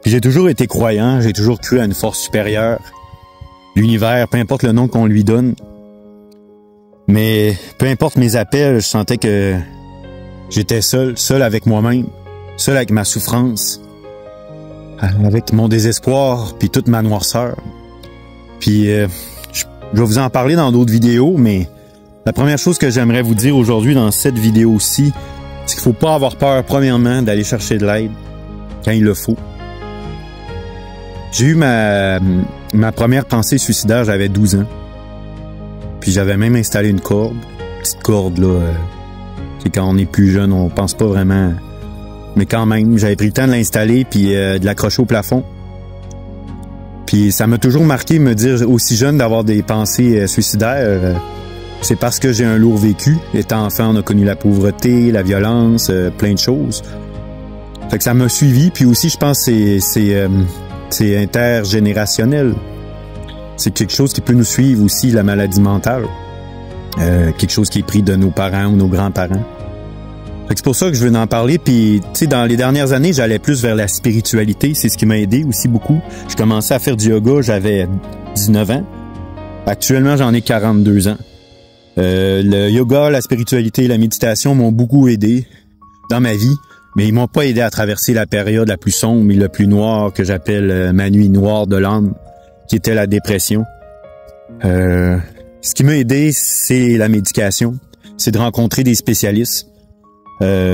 Puis j'ai toujours été croyant, j'ai toujours cru à une force supérieure, l'univers, peu importe le nom qu'on lui donne. Mais peu importe mes appels, je sentais que j'étais seul avec moi-même, seul avec ma souffrance, avec mon désespoir, puis toute ma noirceur. Puis je vais vous en parler dans d'autres vidéos, mais la première chose que j'aimerais vous dire aujourd'hui dans cette vidéo-ci, c'est qu'il faut pas avoir peur, premièrement, d'aller chercher de l'aide quand il le faut. J'ai eu ma première pensée suicidaire, j'avais 12 ans. Puis j'avais même installé une corde, petite corde là. C'est quand on est plus jeune, on pense pas vraiment. Mais quand même, j'avais pris le temps de l'installer puis de l'accrocher au plafond. Puis ça m'a toujours marqué me dire aussi jeune d'avoir des pensées suicidaires. C'est parce que j'ai un lourd vécu. Étant enfant, on a connu la pauvreté, la violence, plein de choses. Fait que ça m'a suivi. Puis aussi, je pense que c'est intergénérationnel. C'est quelque chose qui peut nous suivre aussi, la maladie mentale. Quelque chose qui est pris de nos parents ou nos grands-parents. C'est pour ça que je veux en parler. Puis, tu sais, dans les dernières années, j'allais plus vers la spiritualité. C'est ce qui m'a aidé aussi beaucoup. Je commençais à faire du yoga, j'avais 19 ans. Actuellement, j'en ai 42 ans. Le yoga, la spiritualité, la méditation m'ont beaucoup aidé dans ma vie. Mais ils m'ont pas aidé à traverser la période la plus sombre et la plus noire que j'appelle ma nuit noire de l'âme, qui était la dépression. Ce qui m'a aidé, c'est la médication. C'est de rencontrer des spécialistes.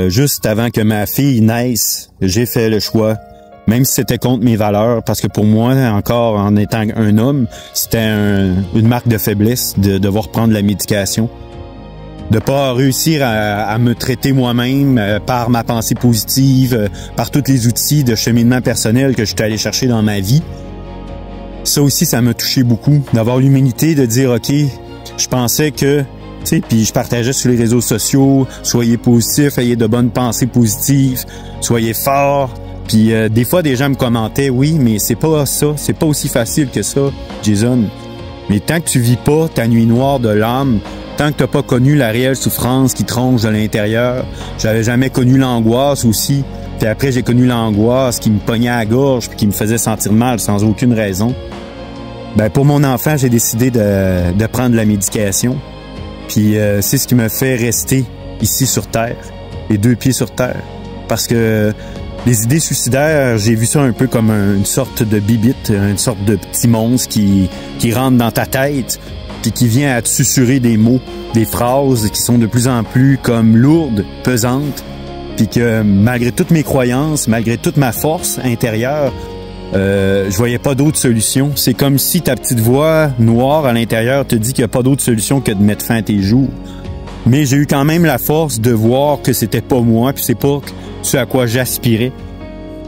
Juste avant que ma fille naisse, j'ai fait le choix, même si c'était contre mes valeurs, parce que pour moi, encore en étant un homme, c'était une marque de faiblesse de devoir prendre la médication. De pas réussir à me traiter moi-même par ma pensée positive, par tous les outils de cheminement personnel que je suis allé chercher dans ma vie. Ça aussi, ça m'a touché beaucoup, d'avoir l'humilité de dire, OK, je pensais que, tu sais, puis je partageais sur les réseaux sociaux, soyez positifs, ayez de bonnes pensées positives, soyez forts. Puis des fois, des gens me commentaient, oui, mais c'est pas ça, c'est pas aussi facile que ça, Jason. Mais tant que tu vis pas ta nuit noire de l'âme, tant que t'as pas connu la réelle souffrance qui tronche de l'intérieur, j'avais jamais connu l'angoisse aussi. Puis après, j'ai connu l'angoisse qui me pognait à la gorge puis qui me faisait sentir mal sans aucune raison. Ben pour mon enfant, j'ai décidé de prendre la médication. Puis c'est ce qui me fait rester ici sur Terre, les deux pieds sur Terre. Parce que les idées suicidaires, j'ai vu ça un peu comme une sorte de bibite, une sorte de petit monstre qui rentre dans ta tête puis qui vient à te susurrer des mots, des phrases qui sont de plus en plus comme lourdes, pesantes, puis que malgré toutes mes croyances, malgré toute ma force intérieure, je voyais pas d'autre solution. C'est comme si ta petite voix noire à l'intérieur te dit qu'il n'y a pas d'autre solution que de mettre fin à tes jours. Mais j'ai eu quand même la force de voir que c'était pas moi, puis c'est pas ce à quoi j'aspirais.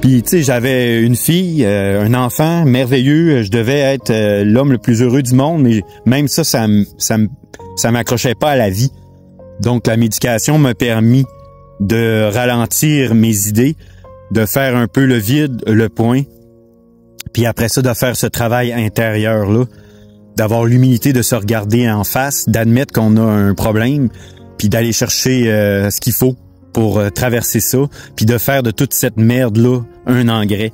Puis tu sais, j'avais une fille, un enfant merveilleux, je devais être l'homme le plus heureux du monde, mais même ça m'accrochait pas à la vie. Donc la médication m'a permis de ralentir mes idées, de faire un peu le vide, le point, puis après ça de faire ce travail intérieur-là, d'avoir l'humilité de se regarder en face, d'admettre qu'on a un problème, puis d'aller chercher ce qu'il faut pour traverser ça, puis de faire de toute cette merde-là un engrais.